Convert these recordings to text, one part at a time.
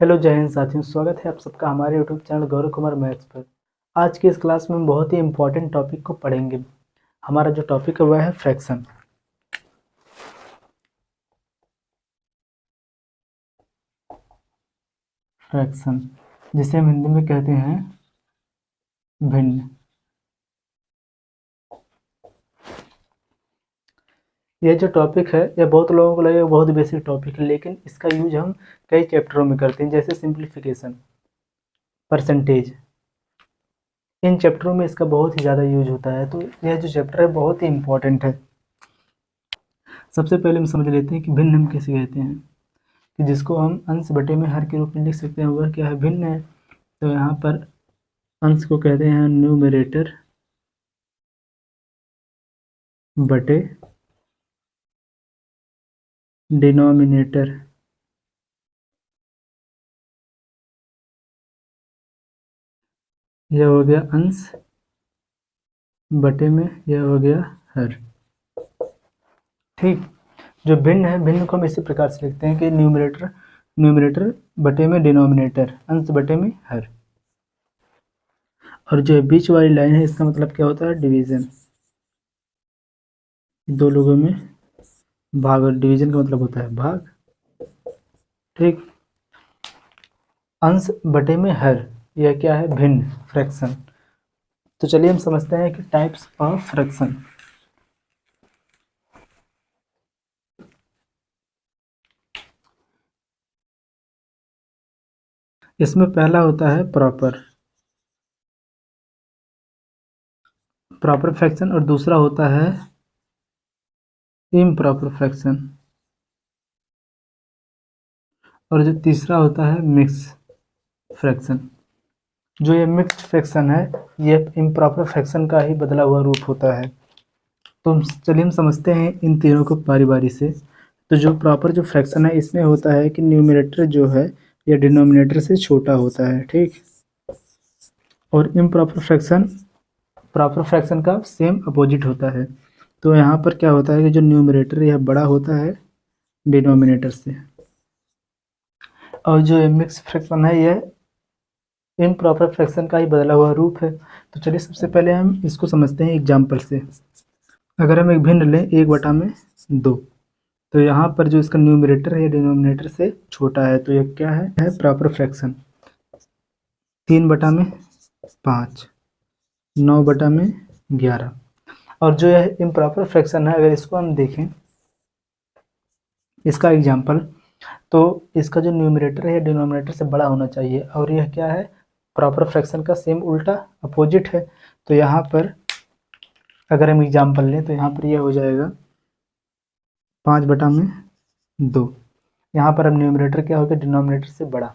Hello जय हिंद साथियों, स्वागत है आप सबका हमारे YouTube channel Gaurav Kumar maths पर। आज की इस क्लास में हम बहुत ही इंपॉर्टेंट टॉपिक को पढ़ेंगे। हमारा जो टॉपिक है वह है फ्रैक्शन। फ्रैक्शन जिसे हम हिंदी में कहते हैं भिन्न। यह जो टॉपिक है यह बहुत लोगों को लगेगा बहुत बेसिक टॉपिक है, लेकिन इसका यूज हम कई चैप्टरों में करते हैं, जैसे सिंप्लीफिकेशन, परसेंटेज। इन चैप्टरों में इसका बहुत ही ज़्यादा यूज होता है, तो यह जो चैप्टर है बहुत ही इंपॉर्टेंट है। सबसे पहले हम समझ लेते हैं कि भिन्न हम कैसे कहते हैं, कि जिसको हम अंश बटे में हर के रूप में लिख सकते हैं, वह क्या है? भिन्न है। तो यहाँ पर अंश को कहते हैं न्यूमरेटर बटे डिनोमिनेटर। यह हो गया अंश बटे में, यह हो गया हर। ठीक। जो भिन्न है, भिन्न को हम इसी प्रकार से लिखते हैं कि न्यूमरेटर न्यूमरेटर बटे में डिनोमिनेटर, अंश बटे में हर। और जो बीच वाली लाइन है इसका मतलब क्या होता है? डिवीजन। दो लोगों में भाग, और डिवीजन का मतलब होता है भाग। ठीक। अंश बटे में हर, यह क्या है? भिन्न, फ्रैक्शन। तो चलिए हम समझते हैं कि टाइप्स ऑफ फ्रैक्शन। इसमें पहला होता है प्रॉपर फ्रैक्शन, और दूसरा होता है इम्प्रॉपर फ्रैक्शन, और जो तीसरा होता है मिक्स फ्रैक्शन। जो ये मिक्स्ड फ्रैक्शन है, ये इम्प्रॉपर फ्रैक्शन का ही बदला हुआ रूप होता है। तो चलिए हम समझते हैं इन तीनों को बारी बारी से। तो जो प्रॉपर जो फ्रैक्शन है, इसमें होता है कि न्यूमरेटर जो है यह डिनोमिनेटर से छोटा होता है। ठीक। और इम्प्रॉपर फ्रैक्शन प्रॉपर फ्रैक्शन का सेम अपोजिट होता है। तो यहाँ पर क्या होता है कि जो न्यूमरेटर यह बड़ा होता है डिनोमिनेटर से, और जो मिक्स फ्रैक्शन है यह इम्प्रॉपर फ्रैक्शन का ही बदला हुआ रूप है। तो चलिए सबसे पहले हम इसको समझते हैं एग्जाम्पल से। अगर हम एक भिन्न लें 1/2, तो यहाँ पर जो इसका न्यूमरेटर है डिनोमिनेटर से छोटा है, तो यह क्या है प्रॉपर फ्रैक्शन। 3/5, 9/11। और जो यह इम्प्रॉपर फ्रैक्शन है, अगर इसको हम देखें इसका एग्जाम्पल, तो इसका जो न्यूमरेटर है डिनोमिनेटर से बड़ा होना चाहिए, और यह क्या है? प्रॉपर फ्रैक्शन का सेम उल्टा अपोजिट है। तो यहाँ पर अगर हम एग्जाम्पल लें तो यहाँ पर यह हो जाएगा 5/2। यहाँ पर अब न्यूमरेटर क्या हो गया? डिनोमिनेटर से बड़ा।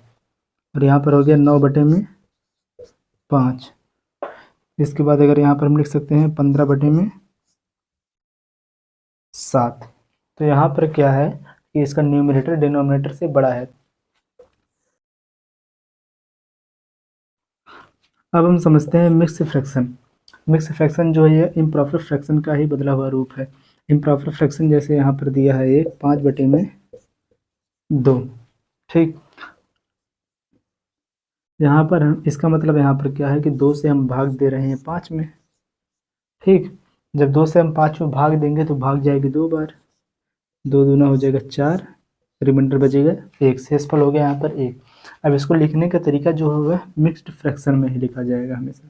और यहाँ पर हो गया 9/5। इसके बाद अगर यहाँ पर हम लिख सकते हैं 15/7। तो यहाँ पर क्या है कि इसका न्यूमरेटर डिनोमिनेटर से बड़ा है। अब हम समझते हैं मिक्स फ्रैक्शन। मिक्स फ्रैक्शन जो है ये इम्प्रॉपर फ्रैक्शन का ही बदला हुआ रूप है। इम्प्रॉपर फ्रैक्शन जैसे यहाँ पर दिया है ये 5/2। ठीक। यहाँ पर हम इसका मतलब यहाँ पर क्या है कि 2 से हम भाग दे रहे हैं 5 में। ठीक। जब 2 से हम 5 में भाग देंगे तो भाग जाएगी 2 बार, 2 दूना हो जाएगा 4, रिमाइंडर बचेगा 1, शेषफल हो गया यहाँ पर 1। अब इसको लिखने का तरीका जो होगा मिक्स्ड फ्रैक्शन में ही लिखा जाएगा हमेशा,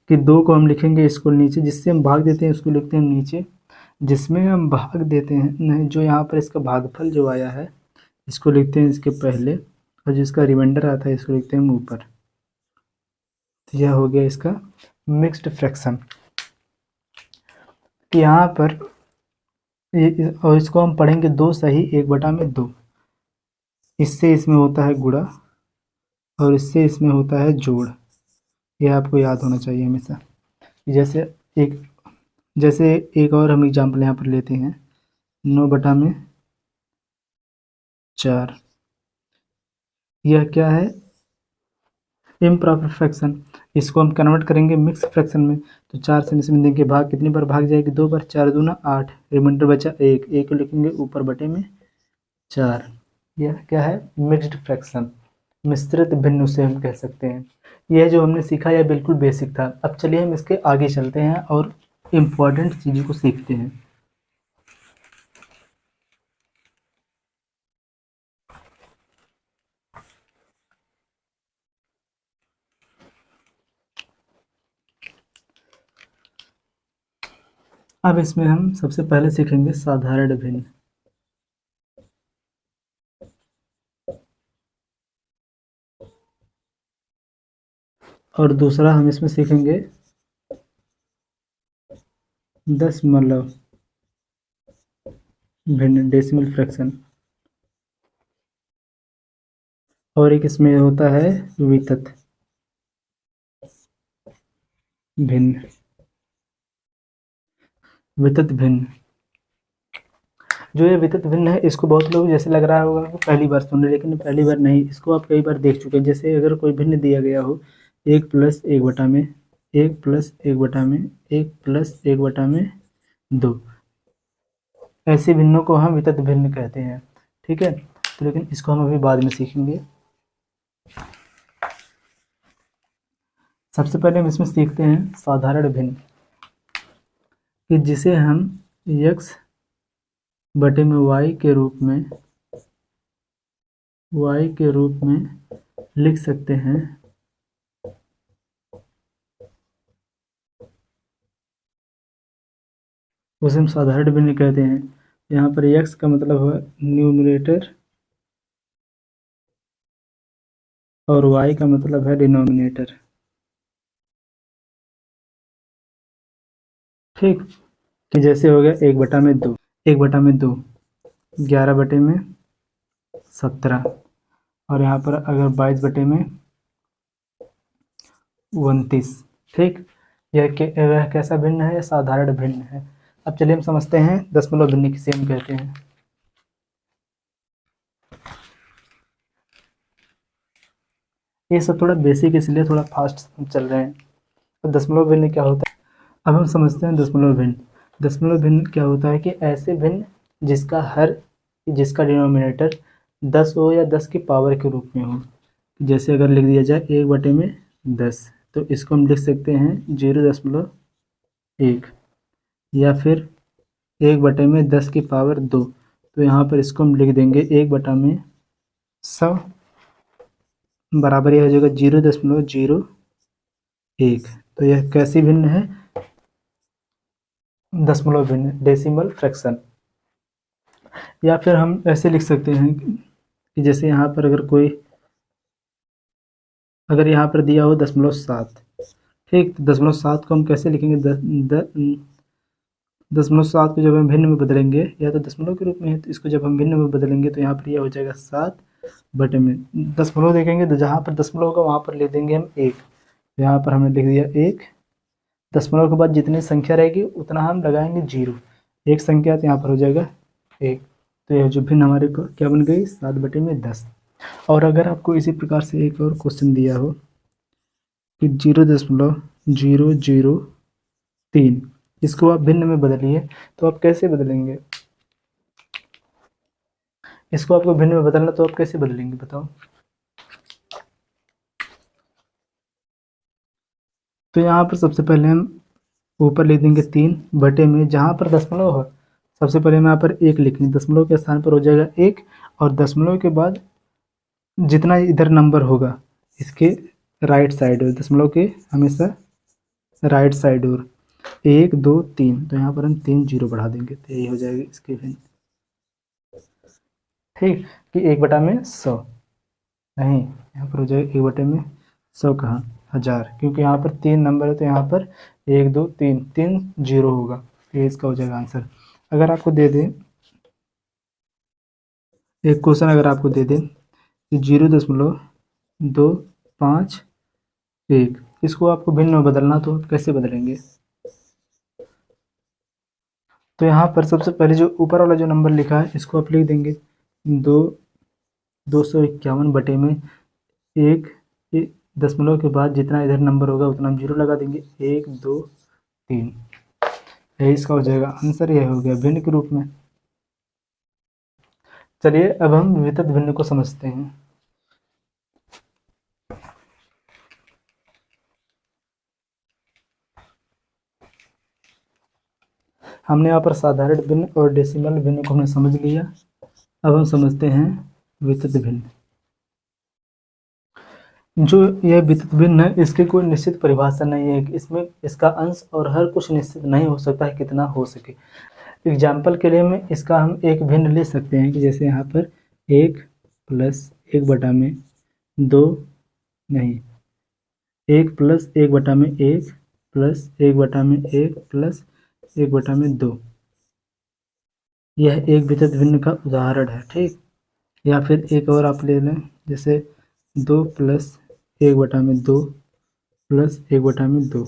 कि 2 को हम लिखेंगे इसको नीचे, जिससे हम भाग देते हैं उसको लिखते हैं नीचे, जिसमें हम भाग देते हैं नहीं, जो यहाँ पर इसका भागफल जो आया है इसको लिखते हैं इसके पहले, और जिसका रिमाइंडर आता है इसको लिखते हैं हम ऊपर। तो यह हो गया इसका मिक्स्ड फ्रैक्शन। यहाँ पर और इसको हम पढ़ेंगे 2 सही 1/2। इससे इसमें होता है गुणा, और इससे इसमें होता है जोड़। यह आपको याद होना चाहिए हमेशा। जैसे एक जैसे एक और हम एग्जाम्पल यहाँ पर लेते हैं 9/4। यह क्या है? Improper fraction. इसको हम कन्वर्ट करेंगे मिक्स फ्रैक्शन में, तो 4 से इसमें देंगे भाग, कितनी बार भाग जाएगी, 2 बार, 4 दूना 8, रिमाइंडर बचा 1, 1 को लिखेंगे ऊपर बटे में 4। यह क्या है, मिक्स्ड फ्रैक्शन, मिश्रित भिन्न उसे हम कह सकते हैं। यह जो हमने सीखा यह बिल्कुल बेसिक था। अब चलिए हम इसके आगे चलते हैं और इम्पॉर्टेंट चीज़ों को सीखते हैं। अब इसमें हम सबसे पहले सीखेंगे साधारण भिन्न, और दूसरा हम इसमें सीखेंगे दशमलव भिन्न, डेसिमल फ्रैक्शन, और एक इसमें होता है वितत भिन्न, वितत भिन्न। जो ये वितत भिन्न है इसको बहुत लोग जैसे लग रहा होगा कि पहली बार सुन रहे, लेकिन पहली बार नहीं, इसको आप कई बार देख चुके हैं। जैसे अगर कोई भिन्न दिया गया हो 1 प्लस 1 बटा में 1 प्लस 1 बटा में 1 प्लस 1 बटा में 2, ऐसे भिन्नों को हम वितत भिन्न कहते हैं। ठीक है, तो लेकिन इसको हम अभी बाद में सीखेंगे। सबसे पहले हम इसमें सीखते हैं साधारण भिन्न, कि जिसे हम x बटे में y के रूप में लिख सकते हैं। उसे हम साधारण भिन्न कहते हैं। यहाँ पर x का मतलब है न्यूमरेटर और y का मतलब है डिनोमिनेटर। ठीक, कि जैसे हो गया 1 बटा में 2, 1 बटा में 2 11 बटे में 17, और यहाँ पर अगर 22 बटे में 29। ठीक, यह कैसा भिन्न है, साधारण भिन्न है। अब चलिए हम समझते हैं दशमलव भिन्न किसे हम कहते हैं। ये सब थोड़ा बेसिक इसलिए थोड़ा फास्ट चल रहे हैं। तो दशमलव भिन्न क्या होता है, अब हम समझते हैं दशमलव भिन्न। दशमलव भिन्न क्या होता है कि ऐसे भिन्न जिसका डिनोमिनेटर 10 हो या 10 की पावर के रूप में हो। जैसे अगर लिख दिया जाए 1 बटे में 10, तो इसको हम लिख सकते हैं 0.1, या फिर 1 बटे में 10 की पावर 2, तो यहाँ पर इसको हम लिख देंगे 1 बटा में 100, बराबर यह हो जाएगा 0.01। तो यह कैसी भिन्न है, दशमलव भिन्न, डेसिमल फ्रैक्शन। या फिर हम ऐसे लिख सकते हैं कि जैसे यहाँ पर अगर यहाँ पर दिया हो 0.7, ठीक, तो 0.7 को हम कैसे लिखेंगे, 0.7 को जब हम भिन्न में बदलेंगे, या तो दशमलव के रूप में है, तो इसको जब हम भिन्न में बदलेंगे तो यहाँ पर यह हो जाएगा 7 बटे में दशमलव देखेंगे, तो जहाँ पर दशमलव होगा वहाँ पर लिख देंगे हम 1। यहाँ पर हमने लिख दिया 1, दशमलव के बाद जितनी संख्या रहेगी उतना हम लगाएंगे 0, एक संख्या, तो यहाँ पर हो जाएगा 1। तो यह जो भिन्न हमारे को क्या बन गई, 7 बटे में 10। और अगर आपको इसी प्रकार से एक और क्वेश्चन दिया हो कि 0.003, इसको आप भिन्न में बदलिए, तो आप कैसे बदलेंगे, इसको आपको भिन्न में बदलना, तो आप कैसे बदलेंगे बताओ। तो यहाँ पर सबसे पहले हम ऊपर लिख देंगे 3 बटे में, जहाँ पर दशमलव हो सबसे पहले हम यहाँ पर 1 लिखेंगे, दशमलव के स्थान पर हो जाएगा 1, और दशमलव के बाद जितना इधर नंबर होगा इसके राइट साइड और दशमलव के हमेशा राइट साइड और 1 2 3, तो यहाँ पर हम 3 0 बढ़ा देंगे, तो यही हो जाएगी इसके भिन्न। ठीक, कि 1 बटा में 100 नहीं, यहाँ पर हो जाएगा 1 बटे में 100 कहाँ, 1000, क्योंकि यहाँ पर 3 नंबर है, तो यहाँ पर 1 2 3 3 0 होगा, तो ये इसका हो जाएगा आंसर। अगर आपको दे दें एक क्वेश्चन, अगर आपको दे दें कि 0.251, इसको आपको भिन्न में बदलना, तो आप कैसे बदलेंगे। तो यहाँ पर सबसे पहले जो ऊपर वाला जो नंबर लिखा है इसको आप लिख देंगे 251 बटे में 1 दशमलव के बाद जितना इधर नंबर होगा उतना हम 0 लगा देंगे। 1 2 3, यही इसका हो जाएगा आंसर। यह हो गया भिन्न के रूप में। चलिए अब हम वितत भिन्न को समझते हैं। हमने यहाँ पर साधारण भिन्न और डेसिमल भिन्न को हमने समझ लिया। अब हम समझते हैं वितत भिन्न। जो यह वितत भिन्न है इसकी कोई निश्चित परिभाषा नहीं है कि इसमें इसका अंश और हर कुछ निश्चित नहीं हो सकता है कितना हो सके। एग्जाम्पल के लिए में इसका हम एक भिन्न ले सकते हैं कि जैसे यहाँ पर 1 प्लस 1 बटा में 2 नहीं 1 प्लस 1 बटा में 1 प्लस 1 बटा में 1 प्लस 1 बटा में 2, यह एक वितत भिन्न का उदाहरण है। ठीक, या फिर एक और आप ले लें जैसे 2 प्लस 1 बटा में 2 प्लस 1 बटा में 2।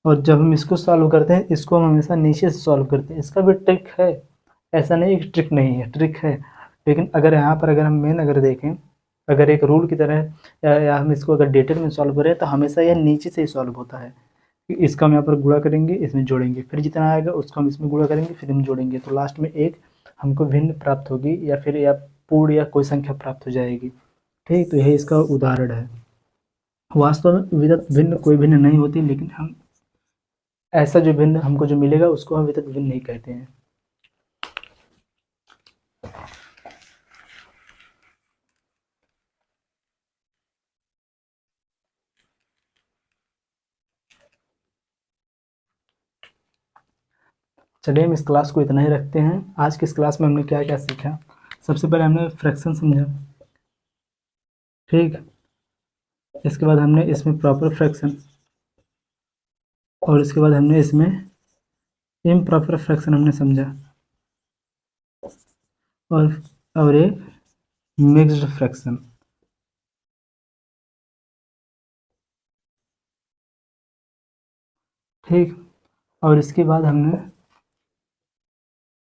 और जब हम इसको सॉल्व करते हैं इसको हम हमेशा नीचे से सॉल्व करते हैं। इसका भी ट्रिक है, ऐसा नहीं कि ट्रिक नहीं है, ट्रिक है। लेकिन अगर यहाँ पर अगर हम मेन अगर देखें, अगर एक रूल की तरह या हम इसको अगर डेटेड में सॉल्व करें तो हमेशा यह नीचे से ही सॉल्व होता है। इसका हम यहाँ पर गुणा करेंगे, इसमें जोड़ेंगे, फिर जितना आएगा उसको हम इसमें गुणा करेंगे, फिर हम जोड़ेंगे, तो लास्ट में एक हमको भिन्न प्राप्त होगी या फिर या पूर्ण या कोई संख्या प्राप्त हो जाएगी। ठीक, तो यही इसका उदाहरण है। वास्तव में वितत भिन्न कोई भिन्न नहीं होती, लेकिन हम ऐसा जो भिन्न हमको जो मिलेगा उसको हम वितत भिन्न नहीं कहते हैं। चलिए हम इस क्लास को इतना ही रखते हैं। आज की इस क्लास में हमने क्या क्या सीखा। सबसे पहले हमने फ्रैक्शन समझा। ठीक, इसके बाद हमने इसमें प्रॉपर फ्रैक्शन, और इसके बाद हमने इसमें इम्प्रॉपर फ्रैक्शन हमने समझा, और एक मिक्स्ड फ्रैक्शन। ठीक, और इसके बाद हमने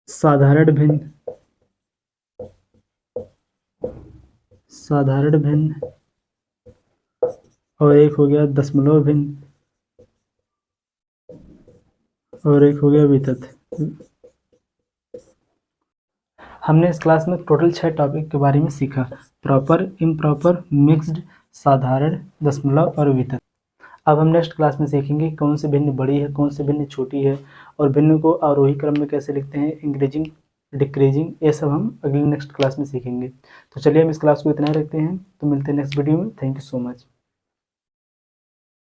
साधारण भिन्न, साधारण भिन्न, और एक हो गया दशमलव भिन्न, और एक हो गया वितत। हमने इस क्लास में टोटल 6 टॉपिक के बारे में सीखा। प्रॉपर, इम्प्रॉपर, मिक्स्ड, साधारण, दशमलव और वितत। अब हम नेक्स्ट क्लास में सीखेंगे कौन सी भिन्न बड़ी है, कौन सी भिन्न छोटी है, और भिन्न को आरोही क्रम में कैसे लिखते हैं, इंक्रीजिंग, डिक्रीजिंग, ये सब हम अगली नेक्स्ट क्लास में सीखेंगे। तो चलिए हम इस क्लास को इतना ही रखते हैं, तो मिलते हैं नेक्स्ट वीडियो में। Thank you so much.